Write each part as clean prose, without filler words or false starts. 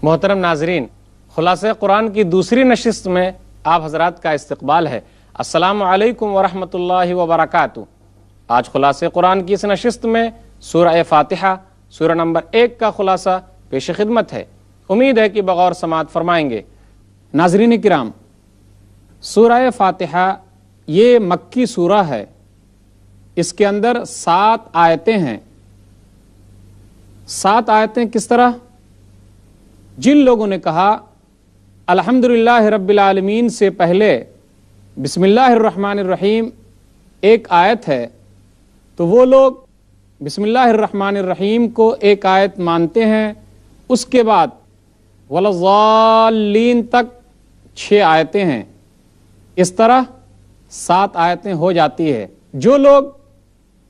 محترم ناظرین، خلاصہ قرآن کی دوسری نشست میں آپ حضرات کا استقبال ہے۔ السلام علیکم ورحمۃ اللہ وبرکاتہ۔ آج خلاصہ قرآن کی اس نشست میں سورہ فاتحہ سورہ نمبر 1 کا خلاصہ پیش خدمت ہے۔ امید ہے کہ بغور سماعت فرمائیں گے۔ ناظرین کرام، سورہ فاتحہ یہ مکی سورہ ہے۔ اس کے اندر 7 آیتیں ہیں۔ 7 آیتیں کس طرح؟ جن لوگوں نے کہا الحمدللہ رب العالمین سے پہلے بسم اللہ الرحمن الرحیم ایک آیت ہے، تو وہ لوگ بسم اللہ الرحمن الرحیم کو ایک آیت مانتے ہیں، اس کے بعد وَلَضَّالِّينَ تک 6 آیتیں ہیں۔ اس طرح 7 آیتیں ہو جاتی ہے۔ جو لوگ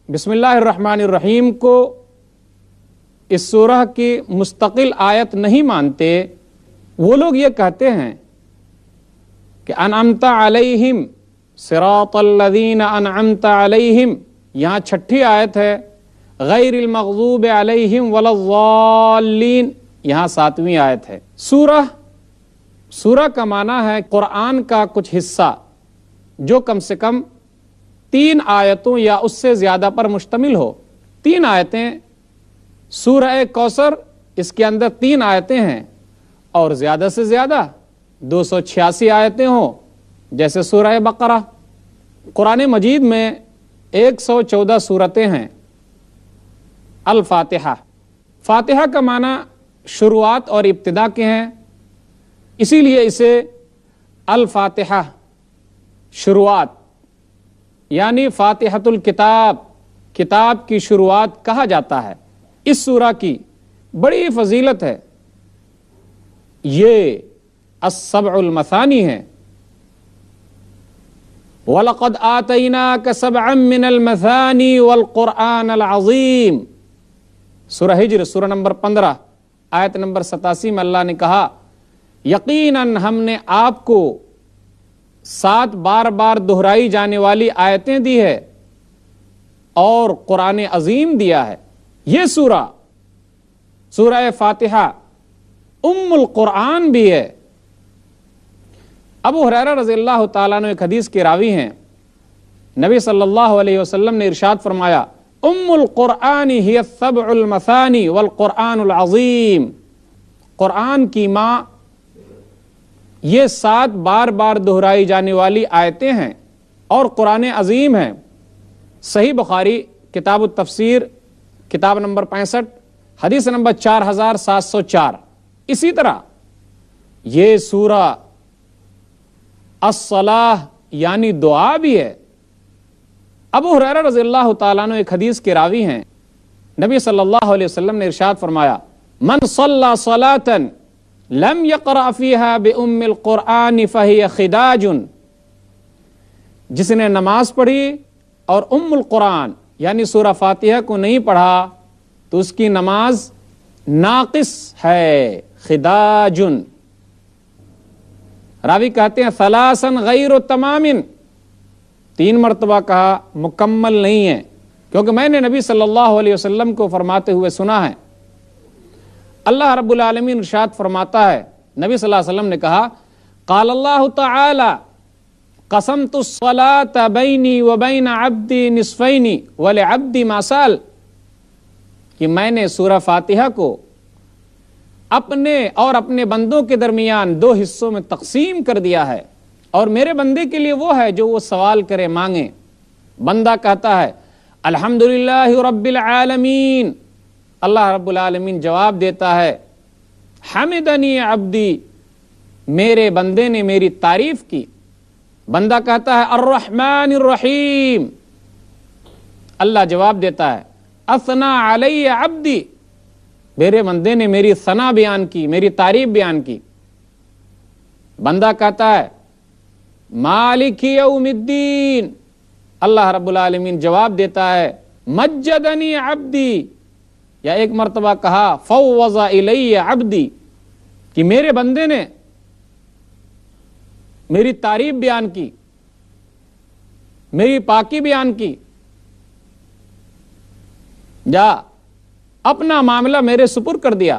بسم اللہ الرحمن الرحیم کو اس سورہ کی مستقل آیت نہیں مانتے، وہ لوگ یہ کہتے ہیں کہ انعمت علیہم صراط الذین انعمت علیہم، یہاں 6ٹھی آیت ہے، غیر المغضوب علیہم ولا الضالین، یہاں 7ویں آیت ہے۔ سورہ کا معنی ہے قرآن کا کچھ حصہ جو کم سے کم 3 آیتوں یا اس سے زیادہ پر مشتمل ہو۔ 3 آیتیں، سورہ کوثر اس کے اندر 3 آیتیں ہیں، اور زیادہ سے زیادہ 286 آیتیں ہوں جیسے سورہ بقرہ۔ قرآن مجید میں 114 سورتیں ہیں۔ الفاتحہ، فاتحہ کا معنی شروعات اور ابتدا کے ہیں، اسی لیے اسے الفاتحہ شروعات یعنی فاتحۃ الکتاب، کتاب کی شروعات کہا جاتا ہے۔ اس سورہ کی بڑی فضیلت ہے، یہ السبع المثانی ہے۔ وَلَقَدْ آتَيْنَاكَ سَبْعًا مِّنَ الْمَثَانِي وَالْقُرْآنَ الْعَظِيمِ، سورہ ہجر سورہ نمبر 15 آیت نمبر 87 میں اللہ نے کہا یقیناً ہم نے آپ کو 7 بار بار دہرائی جانے والی آیتیں دی ہے اور قرآن عظیم دیا ہے۔ یہ سورہ فاتحہ ام القرآن بھی ہے۔ ابو ہریرہ رضی اللہ تعالیٰ عنہ ایک حدیث کے راوی ہیں، نبی صلی اللہ علیہ وسلم نے ارشاد فرمایا ام القرآن ہی السبع المثانی والقرآن العظیم، قرآن کی ماں یہ 7 بار بار دہرائی جانے والی آیتیں ہیں اور قرآن عظیم ہیں۔ صحیح بخاری کتاب التفسیر کتاب نمبر 65 حدیث نمبر 4704۔ اسی طرح یہ سورہ الصلاح یعنی دعا بھی ہے۔ ابو ہریرہ رضی اللہ تعالیٰ عنہ ایک حدیث کے راوی ہیں، نبی صلی اللہ علیہ وسلم نے ارشاد فرمایا من صلی صلاۃ لم یقرأ فیہا بأم القرآن فہی خداج، جس نے نماز پڑھی اور ام القرآن یعنی سورہ فاتحہ کو نہیں پڑھا تو اس کی نماز ناقص ہے، خداجن۔ راوی کہتے ہیں ثلاثا غیر تمام، 3 مرتبہ کہا مکمل نہیں ہے، کیونکہ میں نے نبی صلی اللہ علیہ وسلم کو فرماتے ہوئے سنا ہے۔ اللہ رب العالمین ارشاد فرماتا ہے، نبی صلی اللہ علیہ وسلم نے کہا قال اللہ تعالی قسمت الصلاة بینی وبین عبدی نصفین ولعبدی ما سأل، کہ میں نے سورہ فاتحہ کو اپنے اور اپنے بندوں کے درمیان 2 حصوں میں تقسیم کر دیا ہے، اور میرے بندے کے لیے وہ ہے جو وہ سوال کرے مانگے۔ بندہ کہتا ہے الحمدللہ رب العالمین، اللہ رب العالمین جواب دیتا ہے حمدنی عبدی، میرے بندے نے میری تعریف کی۔ بندہ کہتا ہے الرحمن الرحیم، اللہ جواب دیتا ہے اثنا علی عبدی، میرے بندے نے میری ثنا بیان کی، میری تعریف بیان کی۔ بندہ کہتا ہے مالک یوم الدین، اللہ رب العالمین جواب دیتا ہے مجدنی عبدی، یا ایک مرتبہ کہا فوض الی عبدی، کہ میرے بندے نے میری تعریف بیان کی، میری پاکی بیان کی، یا اپنا معاملہ میرے سپر کر دیا۔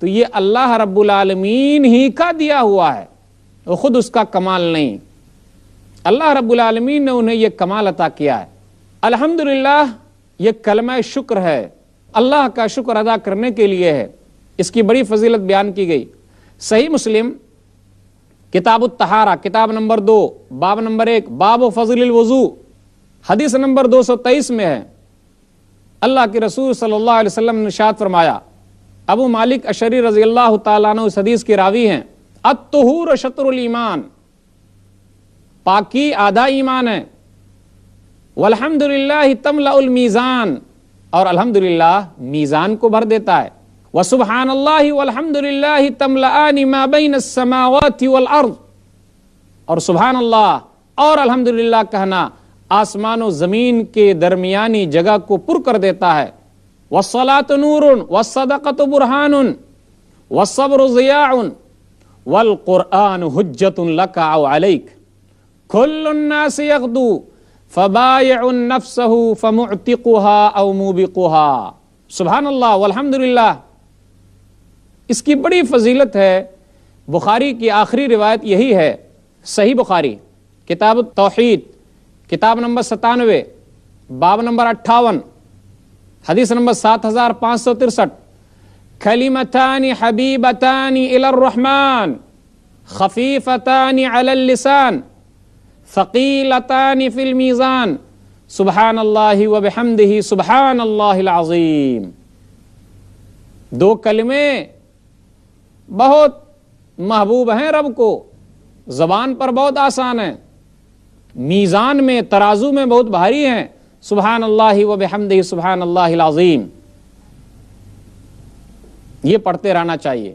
تو یہ اللہ رب العالمین ہی کا دیا ہوا ہے، وہ خود اس کا کمال نہیں، اللہ رب العالمین نے انہیں یہ کمال عطا کیا ہے۔ الحمدللہ یہ کلمہ شکر ہے، اللہ کا شکر ادا کرنے کے لیے ہے، اس کی بڑی فضیلت بیان کی گئی۔ صحیح مسلم کتاب الطہارہ کتاب نمبر 2 باب نمبر 1 باب فضل الوضوء حدیث نمبر 223 میں ہے، اللہ کے رسول صلی اللہ علیہ وسلم نے ارشاد فرمایا، ابو مالک اشعری رضی اللہ تعالیٰ عنہ اس حدیث کے راوی ہیں، الطہور شطر الایمان، پاکی آدھا ایمان ہے، والحمدللہ تملأ المیزان، اور الحمدللہ میزان کو بھر دیتا ہے، وسبحان اللہ والحمدللہ تملأان ما بین السماوات والارض، اور سبحان اللہ اور الحمدللہ کہنا آسمان و زمین کے درمیانی جگہ کو پر کر دیتا ہے، والصلاة نور والصدقة برہان والصبر ضیاء والقرآن حجت لک او علیک، کل الناس یغدو فبایع نفسه فمعتقها او موبقها۔ سبحان اللہ والحمدللہ، اس کی بڑی فضیلت ہے۔ بخاری کی آخری روایت یہی ہے، صحیح بخاری کتاب التوحید کتاب نمبر 97 باب نمبر 58 حدیث نمبر 7563، کلمتان حبیبتان الی الرحمن خفیفتان علی اللسان ثقیلتان فی المیزان، سبحان اللہ وبحمدہ سبحان اللہ العظیم۔ دو کلمے بہت محبوب ہیں رب کو، زبان پر بہت آسان ہیں، میزان میں ترازو میں بہت بھاری ہیں، سبحان اللہ وبحمدہ سبحان اللہ العظیم۔ یہ پڑھتے رہنا چاہیے۔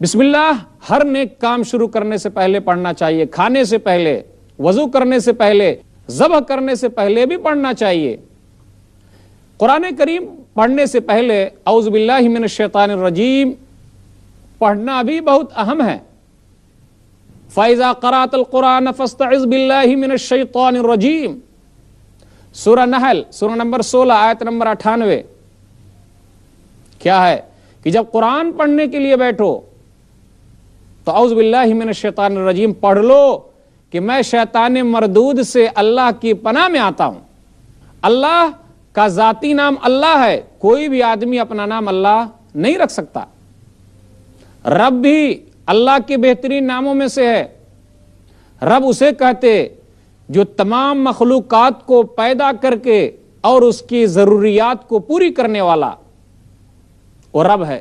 بسم اللہ ہر نیک کام شروع کرنے سے پہلے پڑھنا چاہیے، کھانے سے پہلے، وضو کرنے سے پہلے، ذبح کرنے سے پہلے بھی پڑھنا چاہیے۔ قرآن کریم پڑھنے سے پہلے اعوذ باللہ من الشیطان الرجیم پڑھنا بھی بہت اہم ہے۔ فَإِذَا قَرَأْتَ الْقُرْآنَ فَاسْتَعِذْ بِاللَّهِ مِنَ الشَّيْطَانِ الرَّجِيمِ، سورہ نحل سورہ نمبر 16 آیت نمبر 98۔ کیا ہے کہ جب قرآن پڑھنے کے لیے بیٹھو تو اعوذ باللہ من الشیطان الرجیم پڑھ لو کہ میں شیطان مردود سے اللہ کی پناہ میں آتا ہوں۔ اللہ کا ذاتی نام اللہ ہے، کوئی بھی آدمی اپنا نام اللہ نہیں رکھ سکتا۔ رب بھی اللہ کے بہترین ناموں میں سے ہے۔ رب اسے کہتے جو تمام مخلوقات کو پیدا کر کے اور اس کی ضروریات کو پوری کرنے والا وہ رب ہے۔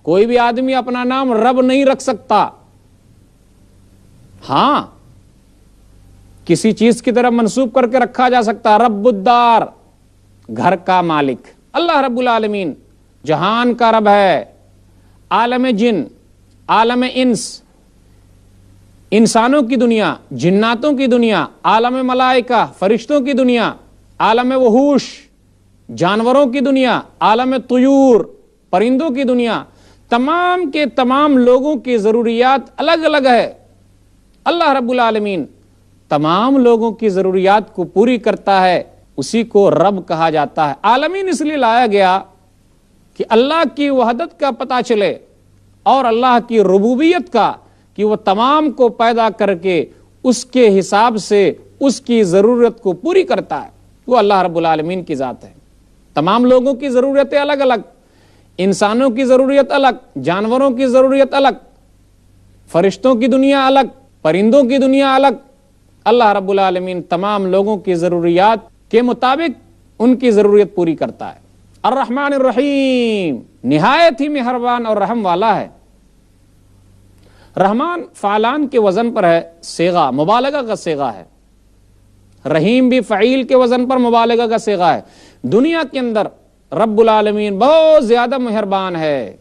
کوئی بھی آدمی اپنا نام رب نہیں رکھ سکتا۔ ہاں کسی چیز کی طرف منسوب کر کے رکھا جا سکتا، رب الدار، گھر کا مالک۔ اللہ رب العالمین جہان کا رب ہے، عالم جن، عالم انس، انسانوں کی دنیا، جناتوں کی دنیا، عالم ملائکہ، فرشتوں کی دنیا، عالم وحوش، جانوروں کی دنیا، عالم طیور، پرندوں کی دنیا، تمام کے تمام لوگوں کی ضروریات الگ الگ ہے۔ اللہ رب العالمین تمام لوگوں کی ضروریات کو پوری کرتا ہے، اسی کو رب کہا جاتا ہے۔ عالمین اس لیے لایا گیا کہ اللہ کی وحدت کا پتہ چلے اور اللہ کی ربوبیت کا، کہ وہ تمام کو پیدا کر کے اس کے حساب سے اس کی ضرورت کو پوری کرتا ہے۔ وہ اللہ رب العالمین کی ذات ہے۔ تمام لوگوں کی ضرورتیں الگ الگ، انسانوں کی ضرورت الگ، جانوروں کی ضرورت الگ، فرشتوں کی دنیا الگ، پرندوں کی دنیا الگ۔ اللہ رب العالمین تمام لوگوں کی ضروریات کے مطابق ان کی ضرورت پوری کرتا ہے۔ الرحمن الرحیم، نہایت ہی مہربان اور رحم والا ہے۔ رحمان فعلان کے وزن پر ہے، صیغہ مبالغہ کا صیغہ ہے۔ رحیم بھی فعیل کے وزن پر مبالغہ کا صیغہ ہے۔ دنیا کے اندر رب العالمین بہت زیادہ مہربان ہے،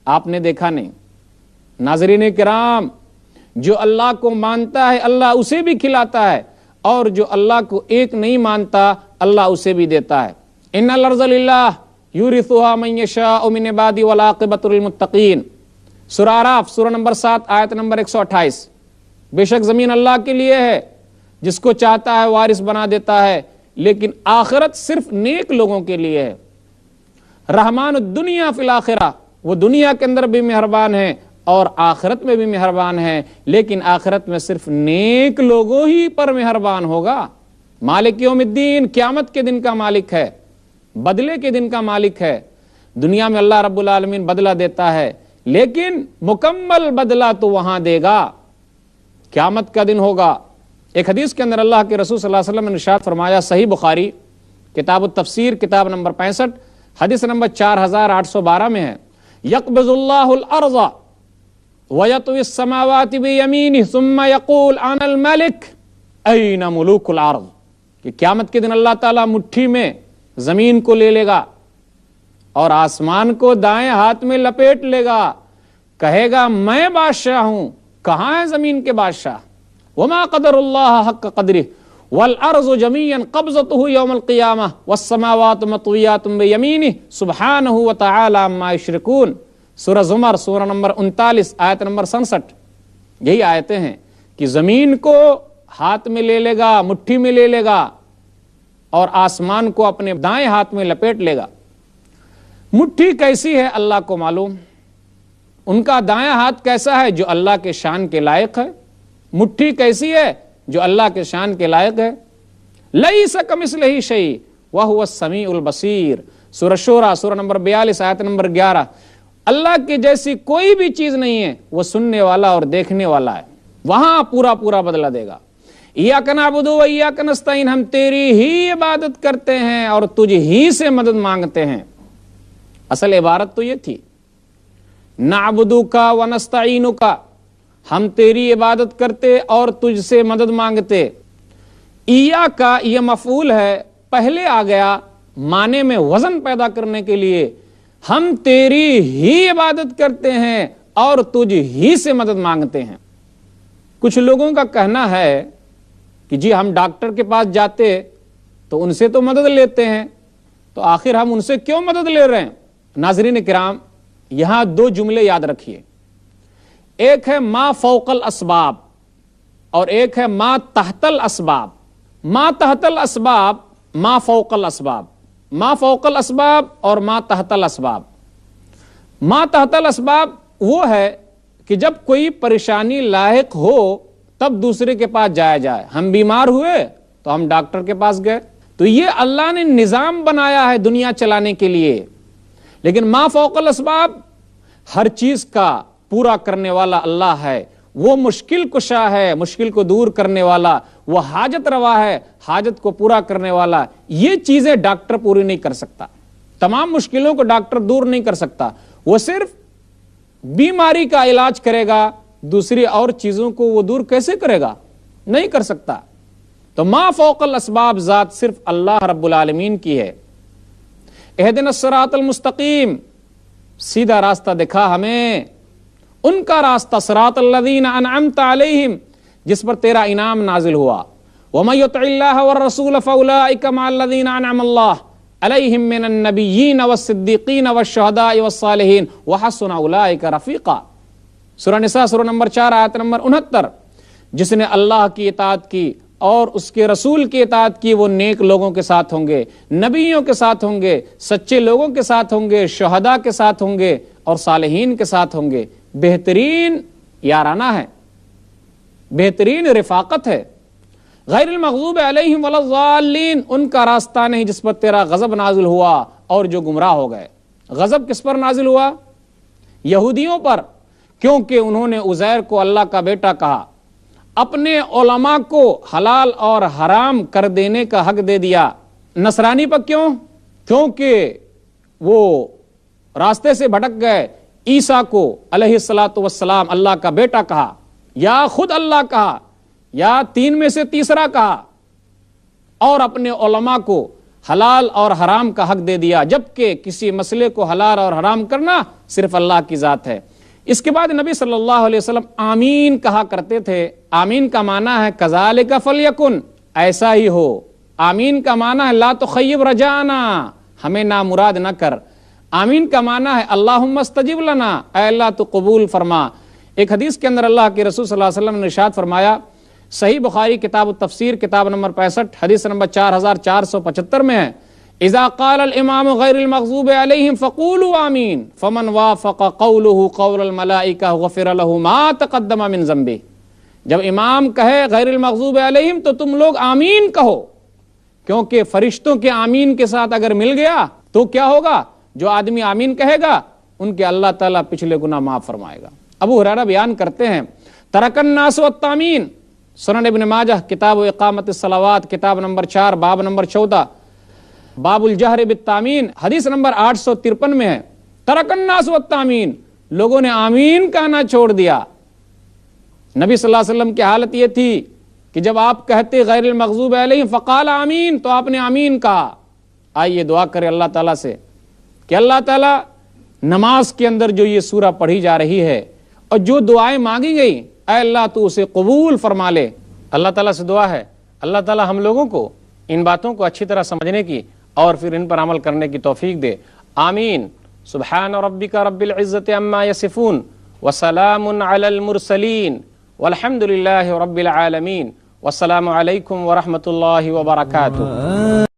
آپ نے دیکھا نہیں؟ ناظرین کرام، جو اللہ کو مانتا ہے اللہ اسے بھی کھلاتا ہے، اور جو اللہ کو ایک نہیں مانتا اللہ اسے بھی دیتا ہے۔ ان الارض للہ یورثها من یشاء من عبادہ والعاقبۃ للمتقین، سورہ اعراف سورہ نمبر 7 آیت نمبر 128۔ بے شک زمین اللہ کے لیے ہے، جس کو چاہتا ہے وارث بنا دیتا ہے، لیکن آخرت صرف نیک لوگوں کے لیے ہے۔ رحمان الدنیا فی الآخرہ، وہ دنیا کے اندر بھی مہربان ہے اور آخرت میں بھی مہربان ہے، لیکن آخرت میں صرف نیک لوگوں ہی پر مہربان ہوگا۔ مالک یوم الدین قیامت کے دن کا مالک ہے، بدلے کے دن کا مالک ہے۔ دنیا میں اللہ رب العالمین بدلہ دیتا ہے، لیکن مکمل بدلہ تو وہاں دے گا، قیامت کا دن ہوگا۔ ایک حدیث کے اندر اللہ کے رسول صلی اللہ علیہ وسلم نے ارشاد فرمایا، صحیح بخاری کتاب التفسیر کتاب نمبر 65 حدیث نمبر 4812 میں ہے، یقبض اللہ الارض ویطوی السماوات بیمینہ ثم یقول انا الملک این ملوک الارض، کہ قیامت کے دن اللہ تعالیٰ مٹھی میں زمین کو لے لے گا اور آسمان کو دائیں ہاتھ میں لپیٹ لے گا، کہے گا میں بادشاہ ہوں، کہاں ہے زمین کے بادشاہ؟ وما قدر اللہ حق قدرہ والارض جميعا قبضته یوم القیامہ والسماوات مطویات بیمینہ سبحانہ وتعالی عما یشرکون۔ سورہ زمر سورہ نمبر 39 آیت نمبر 67۔ یہی آیتیں ہیں کہ زمین کو ہاتھ میں لے لے گا، مٹھی میں لے لے گا، اور آسمان کو اپنے دائیں ہاتھ میں لپیٹ لے گا۔ مٹھی کیسی ہے اللہ کو معلوم، ان کا دائیں ہاتھ کیسا ہے جو اللہ کے شان کے لائق ہے، مٹھی کیسی ہے جو اللہ کے شان کے لائق ہے۔ لیس کمثلہ شیء وہو السمیع البصیر، سورہ شورى سورہ نمبر 42 آیت نمبر 11۔ اللہ کی جیسی کوئی بھی چیز نہیں ہے، وہ سننے والا اور دیکھنے والا ہے، وہاں پورا پورا بدلہ دے گا۔ ایاک نعبد و ایاک نستعین، ہم تیری ہی عبادت کرتے ہیں اور تجھ ہی سے مدد مانگتے ہیں۔ اصل عبارت تو یہ تھی، نعبدک و نستعینک، ہم تیری عبادت کرتے اور تجھ سے مدد مانگتے۔ ایاک یہ مفعول ہے، پہلے آ گیا معنی میں وزن پیدا کرنے کے لیے، ہم تیری ہی عبادت کرتے ہیں اور تجھ ہی سے مدد مانگتے ہیں۔ کچھ لوگوں کا کہنا ہے کہ جی ہم ڈاکٹر کے پاس جاتے تو ان سے تو مدد لیتے ہیں، تو آخر ہم ان سے کیوں مدد لے رہے ہیں؟ ناظرین کرام، یہاں دو جملے یاد رکھیے، ایک ہے ما فوق الاسباب اور ایک ہے ما تحت الاسباب۔ ما تحت الاسباب، ما فوق الاسباب، ما فوق الاسباب اور ما تحت الاسباب۔ ما تحت الاسباب وہ ہے کہ جب کوئی پریشانی لاحق ہو تب دوسرے کے پاس جایا جائے، ہم بیمار ہوئے تو ہم ڈاکٹر کے پاس گئے، تو یہ اللہ نے نظام بنایا ہے دنیا چلانے کے لیے۔ لیکن ما فوق الاسباب، ہر چیز کا پورا کرنے والا اللہ ہے، وہ مشکل کشا ہے، مشکل کو دور کرنے والا، وہ حاجت روا ہے، حاجت کو پورا کرنے والا۔ یہ چیزیں ڈاکٹر پوری نہیں کر سکتا، تمام مشکلوں کو ڈاکٹر دور نہیں کر سکتا، وہ صرف بیماری کا علاج کرے گا، دوسری اور چیزوں کو وہ دور کیسے کرے گا؟ نہیں کر سکتا۔ تو ما فوق الاسباب ذات صرف اللہ رب العالمین کی ہے۔ اہدنا الصراط المستقیم، سیدھا راستہ دکھا ہمیں، ان کا راستہ، صراط الذین انعمت علیہم، جس پر تیرا انعام نازل ہوا۔ ومن یطع اللہ والرسول فاولئک مع الذین انعم اللہ علیہم من النبیین والصدیقین والشہداء والصالحین وحسن اولئک رفیقا۔ سورہ نساء سورہ نمبر 4 آیت نمبر 69۔ جس نے اللہ کی اطاعت کی اور اس کے رسول کی اطاعت کی، وہ نیک لوگوں کے ساتھ ہوں گے، نبیوں کے ساتھ ہوں گے، سچے لوگوں کے ساتھ ہوں گے، شہداء کے ساتھ ہوں گے اور صالحین کے ساتھ ہوں گے۔ بہترین یارانہ ہے، بہترین رفاقت ہے۔ غیر المغضوب علیہم ولا الضالین، ان کا راستہ نہیں جس پر تیرا غضب نازل ہوا اور جو گمراہ ہو گئے۔ غضب کس پر نازل ہوا؟ یہودیوں پر، کیونکہ انہوں نے عزیر کو اللہ کا بیٹا کہا، اپنے علماء کو حلال اور حرام کر دینے کا حق دے دیا۔ نصرانی پر کیوں؟ کیونکہ وہ راستے سے بھٹک گئے، عیسیٰ کو علیہ الصلاۃ والسلام اللہ کا بیٹا کہا، یا خود اللہ کہا، یا تین میں سے تیسرا کہا، اور اپنے علماء کو حلال اور حرام کا حق دے دیا، جبکہ کسی مسئلے کو حلال اور حرام کرنا صرف اللہ کی ذات ہے۔ اس کے بعد نبی صلی اللہ علیہ وسلم آمین کہا کرتے تھے۔ آمین کا معنی ہے کذالک فلیکن، ایسا ہی ہو۔ آمین کا معنی ہے لا تخیب رجانا، ہمیں نامراد نہ کر۔ آمین کا معنی ہے اللہم استجب لنا، اے اللہ تو قبول فرما۔ ایک حدیث کے اندر اللہ کے رسول صلی اللہ علیہ وسلم نے ارشاد فرمایا، صحیح بخاری کتاب التفسیر کتاب نمبر 65 حدیث نمبر 4475 میں ہے، اذا قال الامام غیر المغضوب علیہم فقولوا آمین فمن وافق قوله قول الملائکہ غفر له ما تقدم من ذنبہ. جب امام کہے غیر المغضوب علیہم تو تم لوگ آمین کہو، کیونکہ فرشتوں کے آمین کے ساتھ اگر مل گیا تو کیا ہوگا؟ جو آدمی آمین کہے گا ان کے اللہ تعالیٰ پچھلے گناہ معاف فرمائے گا. ابو ہریرہ بیان کرتے ہیں ترک الناس التامین، سنن ابن ماجہ کتاب اقامت الصلوات کتاب نمبر 4 باب نمبر 14 باب الجہر بالتامین حدیث نمبر 853 میں ہے ترک الناس التامین، لوگوں نے آمین کہنا چھوڑ دیا. نبی صلی اللہ علیہ وسلم کی حالت یہ تھی کہ جب آپ کہتے غیر المغضوب علیہم فقال آمین تو آپ نے آمین کہا. آئیے دعا کرے اللہ تعالیٰ سے کہ اللہ تعالیٰ نماز کے اندر جو یہ سورہ پڑھی جا رہی ہے اور جو دعائیں مانگی گئی اے اللہ تو اسے قبول فرما لے. اللہ تعالیٰ سے دعا ہے اللہ تعالیٰ ہم لوگوں کو ان باتوں کو اچھی طرح سمجھنے کی اور پھر ان پر عمل کرنے کی توفیق دے. آمین. سبحان ربک رب العزت عما یصفون وسلام علی المرسلین والحمد للہ رب العالمین والسلام علیکم ورحمۃ اللہ وبرکاتہ.